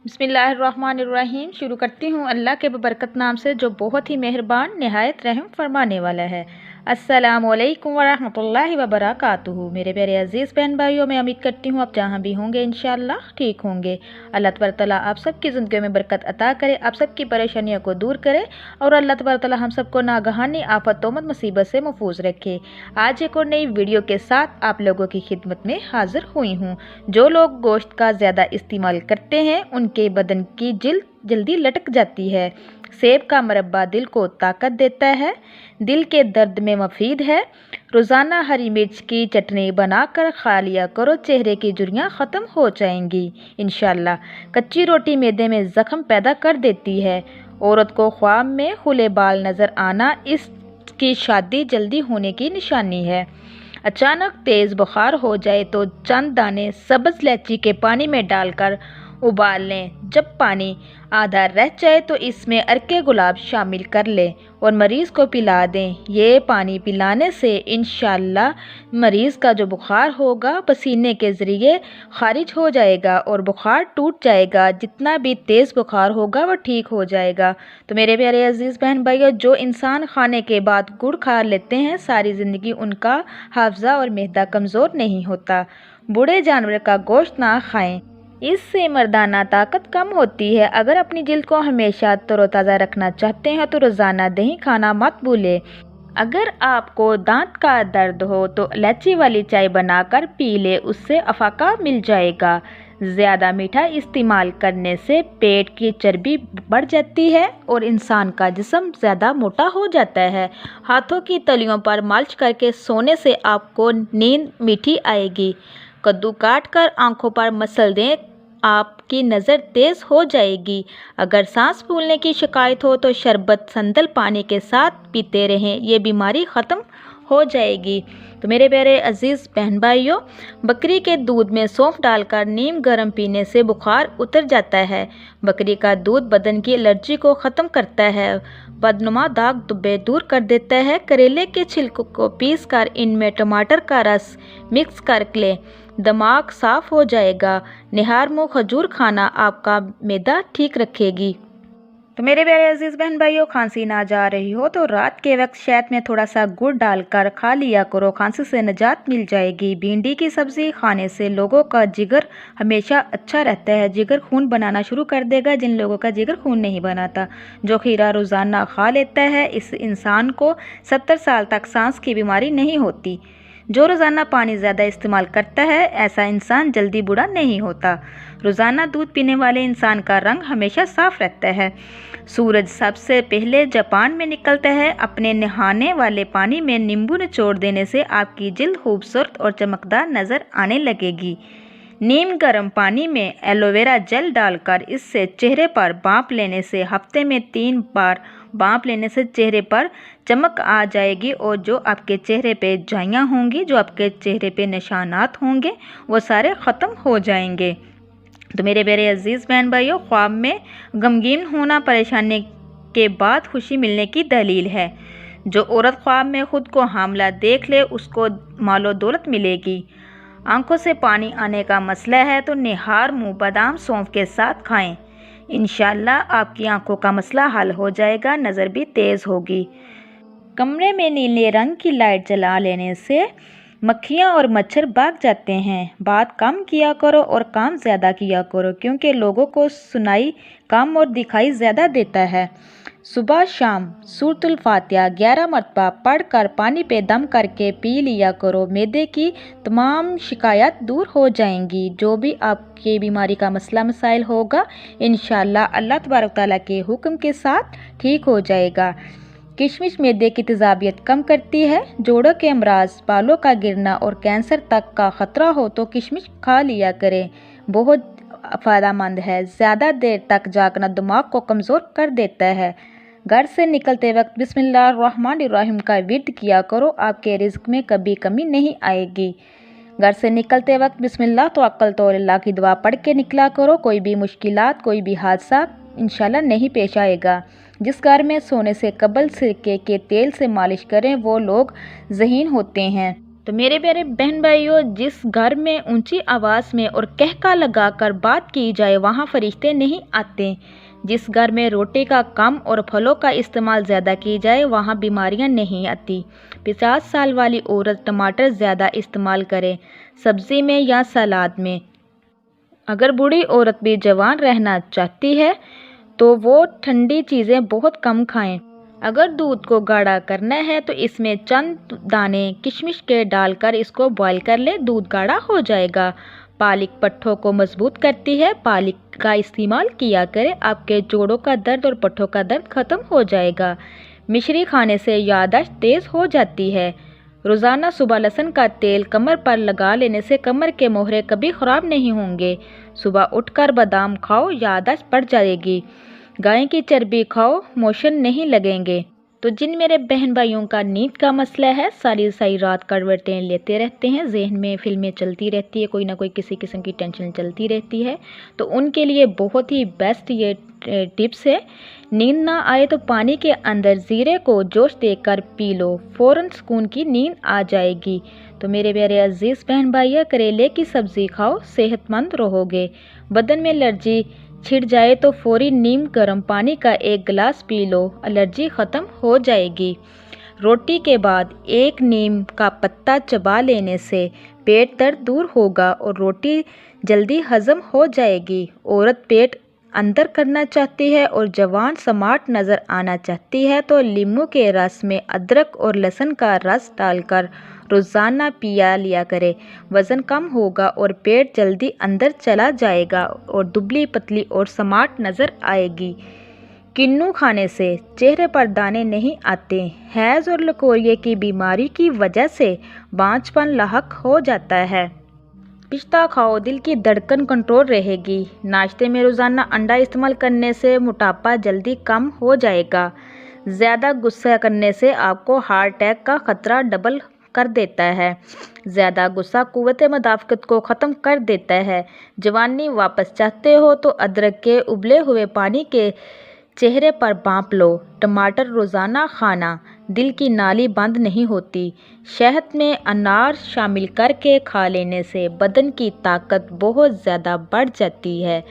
बिस्मिल्लाहिर्रहमानिर्रहीम। शुरू करती हूँ अल्लाह के बबरकत नाम से जो बहुत ही मेहरबान नहायत रहम फरमाने वाला है। अस्सलामु अलैकुम वरहमतुल्लाहि वबरकातुहू। मेरे प्यारे अजीज़ बहन भाइयों, मैं उम्मीद करती हूँ आप जहाँ भी होंगे इंशाअल्लाह ठीक होंगे। अल्लाह तबारक तआला आप सबकी ज़िंदगी में बरकत अता करे, आप सबकी परेशानियों को दूर करे और अल्लाह तबारक तआला हम सबको नागहानी आफत तोमत मुसीबत से महफूज रखे। आज एक और नई वीडियो के साथ आप लोगों की खिदमत में हाजिर हुई हूँ। जो लोग गोश्त का ज़्यादा इस्तेमाल करते हैं उनके बदन की जिल्द जल्दी लटक जाती है। सेब का मरब्बा दिल को ताकत देता है, दिल के दर्द में मुफीद है। रोज़ाना हरी मिर्च की चटनी बनाकर खा लिया करो, चेहरे की झुर्रियाँ ख़त्म हो जाएंगी इंशाअल्लाह। कच्ची रोटी मैदे में ज़ख्म पैदा कर देती है। औरत को ख्वाब में खुले बाल नज़र आना इसकी शादी जल्दी होने की निशानी है। अचानक तेज़ बुखार हो जाए तो चंद दाने सब्ज़ इलायची के पानी में डालकर उबाल लें। जब पानी आधा रह जाए तो इसमें अर्के गुलाब शामिल कर लें और मरीज़ को पिला दें। ये पानी पिलाने से इंशाअल्लाह मरीज़ का जो बुखार होगा पसीने के ज़रिए खारिज हो जाएगा और बुखार टूट जाएगा। जितना भी तेज़ बुखार होगा वह ठीक हो जाएगा। तो मेरे प्यारे अजीज़ बहन भाइयों, जो इंसान खाने के बाद गुड़ खा लेते हैं सारी ज़िंदगी उनका हाफ़ज़ा और मैदा कमज़ोर नहीं होता। बूढ़े जानवर का गोश्त ना खाएं, इससे मर्दाना ताकत कम होती है। अगर अपनी जिल्द को हमेशा तरोताज़ा रखना चाहते हैं तो रोज़ाना दही खाना मत भूलें। अगर आपको दांत का दर्द हो तो इलायची वाली चाय बनाकर पी ले, उससे अफाका मिल जाएगा। ज़्यादा मीठा इस्तेमाल करने से पेट की चर्बी बढ़ जाती है और इंसान का जिस्म ज़्यादा मोटा हो जाता है। हाथों की तलियों पर मालिश करके सोने से आपको नींद मीठी आएगी। कद्दू काट कर आँखों पर मसल दें, आपकी नज़र तेज़ हो जाएगी। अगर सांस फूलने की शिकायत हो तो शरबत संदल पानी के साथ पीते रहें, ये बीमारी ख़त्म हो जाएगी। तो मेरे प्यारे अजीज़ बहन भाइयों, बकरी के दूध में सौंफ डालकर नीम गर्म पीने से बुखार उतर जाता है। बकरी का दूध बदन की एलर्जी को ख़त्म करता है, बदनुमा दाग धब्बे दूर कर देता है। करेले के छिलकों को पीस कर इनमें टमाटर का रस मिक्स कर लें, दिमाग साफ हो जाएगा। निहार मुँह खजूर खाना आपका मैदा ठीक रखेगी। तो मेरे प्यारे अजीज़ बहन भाइयों, खांसी ना जा रही हो तो रात के वक्त शहद में थोड़ा सा गुड़ डालकर खा लिया करो, खांसी से निजात मिल जाएगी। भिंडी की सब्ज़ी खाने से लोगों का जिगर हमेशा अच्छा रहता है, जिगर खून बनाना शुरू कर देगा। जिन लोगों का जिगर खून नहीं बनाता, जो खीरा रोज़ाना खा लेता है, इस इंसान को 70 साल तक सांस की बीमारी नहीं होती। जो रोज़ाना पानी ज़्यादा इस्तेमाल करता है ऐसा इंसान जल्दी बूढ़ा नहीं होता। रोज़ाना दूध पीने वाले इंसान का रंग हमेशा साफ रहता है। सूरज सबसे पहले जापान में निकलता है। अपने नहाने वाले पानी में नींबू निचोड़ देने से आपकी जिल्द खूबसूरत और चमकदार नज़र आने लगेगी। नीम गर्म पानी में एलोवेरा जेल डालकर इससे चेहरे पर भाप लेने से हफ्ते में 3 बार भाप लेने से चेहरे पर चमक आ जाएगी और जो आपके चेहरे पे झाइयाँ होंगी, जो आपके चेहरे पे निशानात होंगे, वो सारे ख़त्म हो जाएंगे। तो मेरे प्यारे अजीज़ बहन भाइयों, ख्वाब में गमगीन होना परेशानी के बाद खुशी मिलने की दलील है। जो औरत ख्वाब में खुद को हामला देख ले उसको मालो दौलत मिलेगी। आंखों से पानी आने का मसला है तो निहार मुँह बादाम सौंफ के साथ खाएं, इंशाअल्लाह आपकी आंखों का मसला हल हो जाएगा, नज़र भी तेज़ होगी। कमरे में नीले रंग की लाइट जला लेने से मक्खियाँ और मच्छर भाग जाते हैं। बात कम किया करो और काम ज़्यादा किया करो, क्योंकि लोगों को सुनाई कम और दिखाई ज़्यादा देता है। सुबह शाम सूरतुल फातिहा 11 मरतबा पढ़ कर पानी पे दम करके पी लिया करो, मैदे की तमाम शिकायत दूर हो जाएंगी। जो भी आपकी बीमारी का मसला मसाइल होगा इंशाअल्लाह अल्लाह तबारक तआला के हुक्म के साथ ठीक हो जाएगा। किशमिश मैदे की तेज़ाबियत कम करती है। जोड़ों के अमराज, बालों का गिरना और कैंसर तक का ख़तरा हो तो किशमिश खा लिया करें, बहुत फ़ायदेमंद है। ज़्यादा देर तक जागना दिमाग को कमज़ोर कर देता है। घर से निकलते वक्त बिस्मिल्लाहिर्रहमानिर्रहीम का विर्द किया करो, आपके रिज़्क में कभी कमी नहीं आएगी। घर से निकलते वक्त बिस्मिल्लाह तवक्कलतु अल्लाह की दुआ पढ़ के निकला करो। कोई भी मुश्किलात, कोई भी हादसा इंशाल्लाह नहीं पेश आएगा। जिस घर में सोने से कबल सिरके के तेल से मालिश करें वो लोग ज़हीन होते हैं। तो मेरे प्यारे बहन भाइयों, जिस घर में ऊंची आवाज़ में और कहका लगा कर बात की जाए वहाँ फरिश्ते नहीं आते। जिस घर में रोटी का कम और फलों का इस्तेमाल ज़्यादा की जाए वहाँ बीमारियाँ नहीं आती। 50 साल वाली औरत टमाटर ज़्यादा इस्तेमाल करे सब्ज़ी में या सलाद में। अगर बूढ़ी औरत भी जवान रहना चाहती है तो वो ठंडी चीज़ें बहुत कम खाएं। अगर दूध को गाढ़ा करना है तो इसमें चंद दाने किशमिश के डालकर इसको बॉईल कर ले, दूध गाढ़ा हो जाएगा। पालक पट्ठों को मजबूत करती है, पालक का इस्तेमाल किया करें, आपके जोड़ों का दर्द और पट्ठों का दर्द खत्म हो जाएगा। मिश्री खाने से याददाश्त तेज़ हो जाती है। रोज़ाना सुबह लहसुन का तेल कमर पर लगा लेने से कमर के मोहरे कभी ख़राब नहीं होंगे। सुबह उठकर बादाम खाओ, याददाश्त बढ़ जाएगी। गाय की चर्बी खाओ, मोशन नहीं लगेंगे। तो जिन मेरे बहन भाइयों का नींद का मसला है, सारी रात करवटें लेते रहते हैं, जहन में फिल्में चलती रहती है, कोई ना कोई किसी किस्म की टेंशन चलती रहती है, तो उनके लिए बहुत ही बेस्ट ये टिप्स है। नींद ना आए तो पानी के अंदर ज़ीरे को जोश देकर पी लो, फ़ौरन सुकून की नींद आ जाएगी। तो मेरे प्यारे अजीज़ बहन भाइयों, करेले की सब्ज़ी खाओ, सेहतमंद रहोगे। बदन में एलर्जी छिड़ जाए तो फौरी नीम गर्म पानी का 1 गिलास पी लो, एलर्जी ख़त्म हो जाएगी। रोटी के बाद 1 नीम का पत्ता चबा लेने से पेट दर्द दूर होगा और रोटी जल्दी हज़म हो जाएगी। औरत पेट अंदर करना चाहती है और जवान स्मार्ट नज़र आना चाहती है तो नींबू के रस में अदरक और लहसुन का रस डालकर रोज़ाना पिया लिया करे। वज़न कम होगा और पेट जल्दी अंदर चला जाएगा और दुबली पतली और स्मार्ट नज़र आएगी। किन्नू खाने से चेहरे पर दाने नहीं आते। हैज़ और लकोरिए की बीमारी की वजह से बांझपन लाहक हो जाता है। पिस्ता खाओ, दिल की धड़कन कंट्रोल रहेगी। नाश्ते में रोज़ाना अंडा इस्तेमाल करने से मोटापा जल्दी कम हो जाएगा। ज़्यादा गुस्सा करने से आपको हार्ट अटैक का ख़तरा डबल कर देता है। ज़्यादा गुस्सा कुव्वत मुदाफ़क़त को ख़त्म कर देता है। जवानी वापस चाहते हो तो अदरक के उबले हुए पानी के चेहरे पर भांप लो। टमाटर रोज़ाना खाना, दिल की नाली बंद नहीं होती। शहद में अनार शामिल करके खा लेने से बदन की ताकत बहुत ज़्यादा बढ़ जाती है।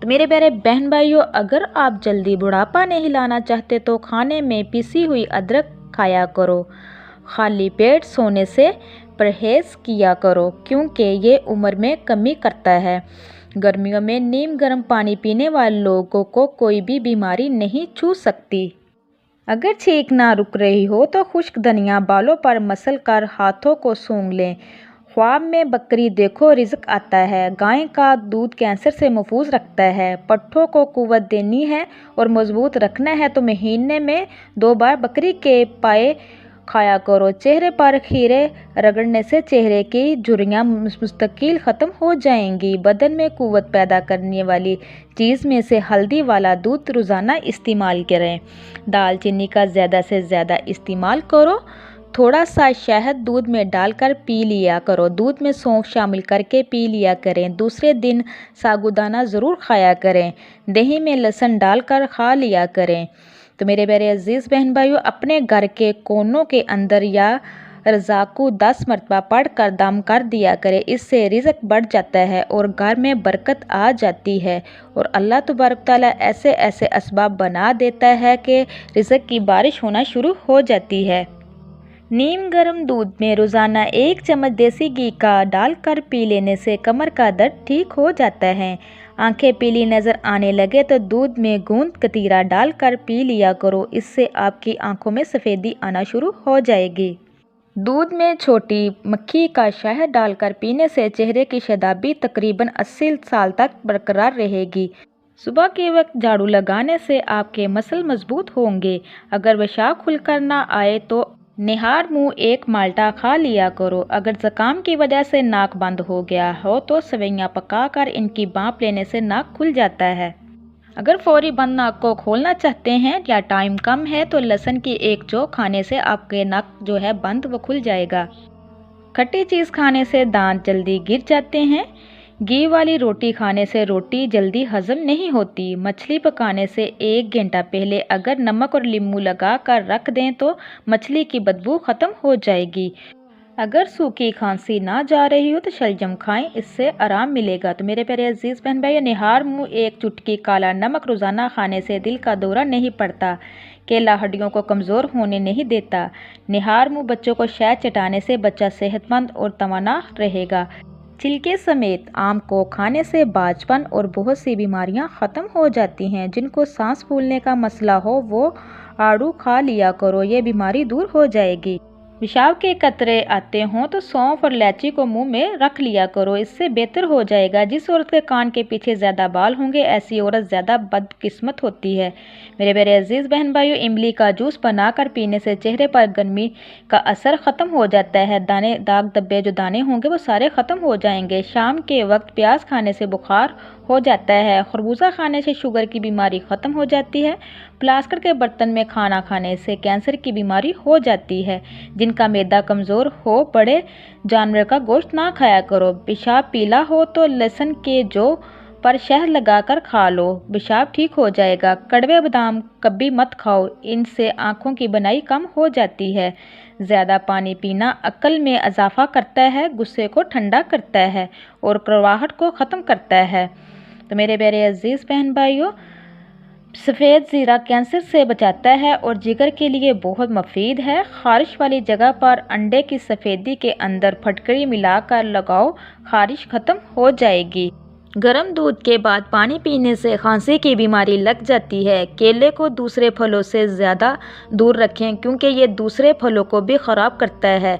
तो मेरे प्यारे बहन भाइयों, अगर आप जल्दी बुढ़ापा नहीं लाना चाहते तो खाने में पिसी हुई अदरक खाया करो। खाली पेट सोने से परहेज़ किया करो क्योंकि ये उम्र में कमी करता है। गर्मियों में नीम गर्म पानी पीने वाले लोगों को कोई भी बीमारी नहीं छू सकती। अगर छींक ना रुक रही हो तो खुश्क धनिया बालों पर मसल कर हाथों को सूंघ लें। ख्वाब में बकरी देखो, रिज़्क आता है। गाय का दूध कैंसर से महफूज रखता है। पट्ठों को कुव्वत देनी है और मजबूत रखना है तो महीने में 2 बार बकरी के पाए खाया करो। चेहरे पर खीरे रगड़ने से चेहरे की झुर्रियाँ मुस्तकिल ख़त्म हो जाएंगी। बदन में कुव्वत पैदा करने वाली चीज़ में से हल्दी वाला दूध रोज़ाना इस्तेमाल करें। दालचीनी का ज़्यादा से ज़्यादा इस्तेमाल करो। थोड़ा सा शहद दूध में डालकर पी लिया करो। दूध में सौंफ शामिल करके पी लिया करें। दूसरे दिन साबूदाना ज़रूर खाया करें। दही में लहसुन डालकर खा लिया करें। तो मेरे प्यारे अजीज़ बहन भाइयों, अपने घर के कोनों के अंदर या रज़ाकू 10 मरतबा पढ़ कर दम कर दिया करें। इससे रिज़्क बढ़ जाता है और घर में बरकत आ जाती है और अल्लाह तबारक तआला ऐसे ऐसे असबाब बना देता है कि रिज़्क की बारिश होना शुरू हो जाती है। नीम गर्म दूध में रोज़ाना 1 चम्मच देसी घी का डालकर पी लेने से कमर का दर्द ठीक हो जाता है। आंखें पीली नज़र आने लगे तो दूध में गूंद कतीरा डालकर पी लिया करो। इससे आपकी आंखों में सफ़ेदी आना शुरू हो जाएगी। दूध में छोटी मक्खी का शहद डालकर पीने से चेहरे की शदाबी तकरीबन 80 साल तक बरकरार रहेगी। सुबह के वक्त झाड़ू लगाने से आपके मसल मजबूत होंगे। अगर पेशाब खुलकर ना आए तो निहार मुँह 1 माल्टा खा लिया करो। अगर ज़ुकाम की वजह से नाक बंद हो गया हो तो सवैयाँ पकाकर इनकी भाप लेने से नाक खुल जाता है। अगर फौरी बंद नाक को खोलना चाहते हैं या टाइम कम है तो लहसुन की 1 चौक खाने से आपके नाक जो है बंद व खुल जाएगा। खट्टी चीज़ खाने से दांत जल्दी गिर जाते हैं। घी वाली रोटी खाने से रोटी जल्दी हजम नहीं होती। मछली पकाने से 1 घंटा पहले अगर नमक और नींबू लगा कर रख दें तो मछली की बदबू ख़त्म हो जाएगी। اگر सूखी खांसी ना जा रही हो तो शलजम खाएं, इससे आराम मिलेगा। तो मेरे प्यारे अजीज बहन भाई, निहार मुँह एक चुटकी काला नमक रोज़ाना खाने से दिल का दौरा नहीं पड़ता। केला हड्डियों को कमज़ोर होने नहीं देता। निहार मुँह बच्चों को शहद चटाने से बच्चा सेहतमंद और तवाना रहेगा। छिलके समेत आम को खाने से बाजपन और बहुत सी बीमारियां ख़त्म हो जाती हैं। जिनको सांस फूलने का मसला हो वो आड़ू खा लिया करो, ये बीमारी दूर हो जाएगी। पेशाब के कतरे आते हों तो सौंफ और इलायची को मुंह में रख लिया करो, इससे बेहतर हो जाएगा। जिस औरत के कान के पीछे ज़्यादा बाल होंगे ऐसी औरत ज़्यादा बदकिस्मत होती है। मेरे प्यारे अजीज़ बहन भाइयों, इमली का जूस बनाकर पीने से चेहरे पर गर्मी का असर ख़त्म हो जाता है। दाने दाग धब्बे जो दाने होंगे वो सारे ख़त्म हो जाएंगे। शाम के वक्त प्याज खाने से बुखार हो जाता है। खरबूजा खाने से शुगर की बीमारी ख़त्म हो जाती है। प्लास्टिक के बर्तन में खाना खाने से कैंसर की बीमारी हो जाती है। जिनका मैदा कमज़ोर हो बड़े जानवर का गोश्त ना खाया करो। पेशाब पीला हो तो लहसुन के जो पर शहद लगाकर खा लो, पेशाब ठीक हो जाएगा। कड़वे बादाम कभी मत खाओ, इनसे आँखों की बनाई कम हो जाती है। ज़्यादा पानी पीना अक्ल में इजाफा करता है, गुस्से को ठंडा करता है और कड़वाहट को ख़त्म करता है। तो मेरे प्यारे अजीज़ बहन भाइयों, सफ़ेद ज़ीरा कैंसर से बचाता है और जिगर के लिए बहुत मुफीद है। ख़ारिश वाली जगह पर अंडे की सफ़ेदी के अंदर फटकरी मिलाकर लगाओ, ख़ारिश ख़त्म हो जाएगी। गर्म दूध के बाद पानी पीने से खांसी की बीमारी लग जाती है। केले को दूसरे फलों से ज़्यादा दूर रखें क्योंकि ये दूसरे फलों को भी ख़राब करता है।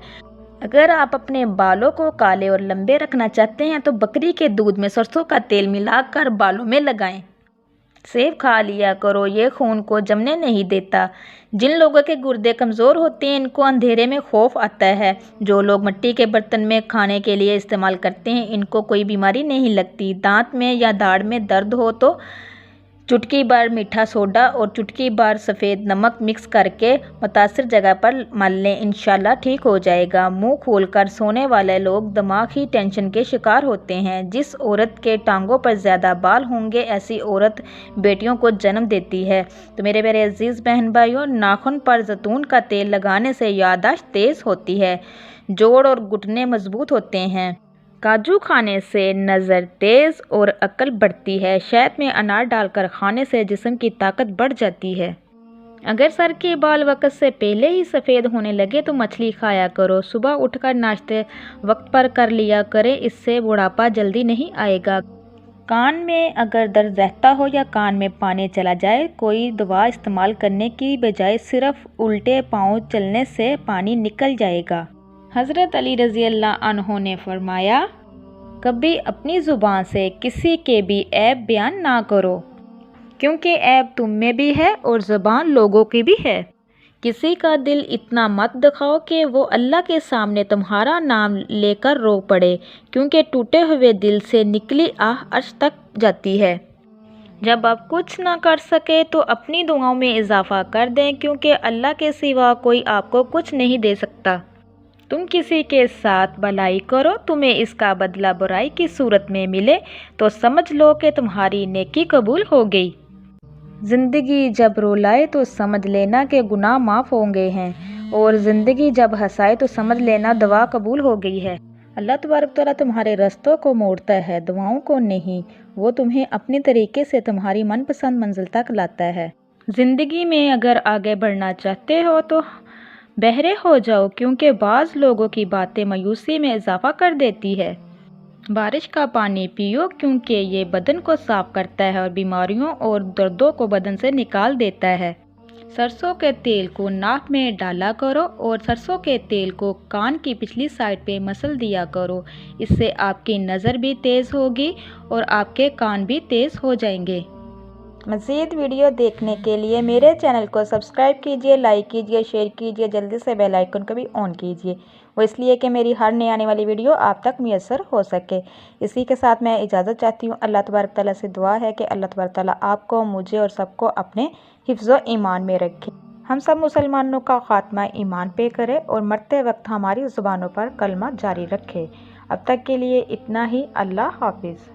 अगर आप अपने बालों को काले और लंबे रखना चाहते हैं तो बकरी के दूध में सरसों का तेल मिलाकर बालों में लगाएं। सेब खा लिया करो, ये खून को जमने नहीं देता। जिन लोगों के गुर्दे कमज़ोर होते हैं इनको अंधेरे में खौफ आता है। जो लोग मिट्टी के बर्तन में खाने के लिए इस्तेमाल करते हैं इनको कोई बीमारी नहीं लगती। दांत में या दाढ़ में दर्द हो तो चुटकी भर मीठा सोडा और चुटकी भर सफ़ेद नमक मिक्स करके मुतासिर जगह पर मल लें, इंशाल्लाह ठीक हो जाएगा। मुंह खोलकर सोने वाले लोग दिमागी टेंशन के शिकार होते हैं। जिस औरत के टांगों पर ज़्यादा बाल होंगे ऐसी औरत बेटियों को जन्म देती है। तो मेरे प्यारे अजीज़ बहन भाइयों, नाखून पर जैतून का तेल लगाने से याददाश्त तेज़ होती है, जोड़ और घुटने मजबूत होते हैं। काजू खाने से नज़र तेज़ और अक्ल बढ़ती है। शहद में अनार डालकर खाने से जिस्म की ताकत बढ़ जाती है। अगर सर के बाल वक्त से पहले ही सफ़ेद होने लगे तो मछली खाया करो। सुबह उठकर नाश्ते वक्त पर कर लिया करें, इससे बुढ़ापा जल्दी नहीं आएगा। कान में अगर दर्द रहता हो या कान में पानी चला जाए, कोई दवा इस्तेमाल करने की बजाय सिर्फ उल्टे पाँव चलने से पानी निकल जाएगा। हज़रत अली रज़ी अल्लाह अन्हो ने फरमाया, कभी अपनी ज़ुबान से किसी के भी ऐब बयान ना करो, क्योंकि ऐब तुम में भी है और ज़ुबान लोगों की भी है। किसी का दिल इतना मत दिखाओ कि वो अल्लाह के सामने तुम्हारा नाम लेकर रो पड़े, क्योंकि टूटे हुए दिल से निकली आह अर्श तक जाती है। जब आप कुछ ना कर सके तो अपनी दुआओं में इजाफा कर दें, क्योंकि अल्लाह के सिवा कोई आपको कुछ नहीं दे सकता। तुम किसी के साथ भलाई करो, तुम्हें इसका बदला बुराई की सूरत में मिले तो समझ लो कि तुम्हारी नेकी कबूल हो गई। ज़िंदगी जब रुलाए तो समझ लेना कि गुनाह माफ़ होंगे हैं, और ज़िंदगी जब हंसाए तो समझ लेना दुआ कबूल हो गई है। अल्लाह तबारक तआला तुम्हारे रास्तों को मोड़ता है, दुआओं को नहीं। वो तुम्हें अपने तरीके से तुम्हारी मनपसंद मंजिल तक लाता है। ज़िंदगी में अगर आगे बढ़ना चाहते हो तो बहरे हो जाओ, क्योंकि बाज़ लोगों की बातें मायूसी में इजाफा कर देती है। बारिश का पानी पियो, क्योंकि ये बदन को साफ करता है और बीमारियों और दर्दों को बदन से निकाल देता है। सरसों के तेल को नाक में डाला करो और सरसों के तेल को कान की पिछली साइड पे मसल दिया करो। इससे आपकी नज़र भी तेज़ होगी और आपके कान भी तेज़ हो जाएंगे। मज़ीद वीडियो देखने के लिए मेरे चैनल को सब्सक्राइब कीजिए, लाइक कीजिए, शेयर कीजिए, जल्दी से बेल आइकन को भी ऑन कीजिए। वो इसलिए कि मेरी हर नई आने वाली वीडियो आप तक मुयस्सर हो सके। इसी के साथ मैं इजाज़त चाहती हूँ। अल्लाह तबारक तआला से दुआ है कि अल्लाह तबारक तआला आपको, मुझे और सबको अपने हिफ्ज़ व ईमान में रखे। हम सब मुसलमानों का ख़ात्मा ईमान पे करे और मरते वक्त हमारी ज़ुबानों पर कलमा जारी रखे। अब तक के लिए इतना ही। अल्लाह हाफिज़।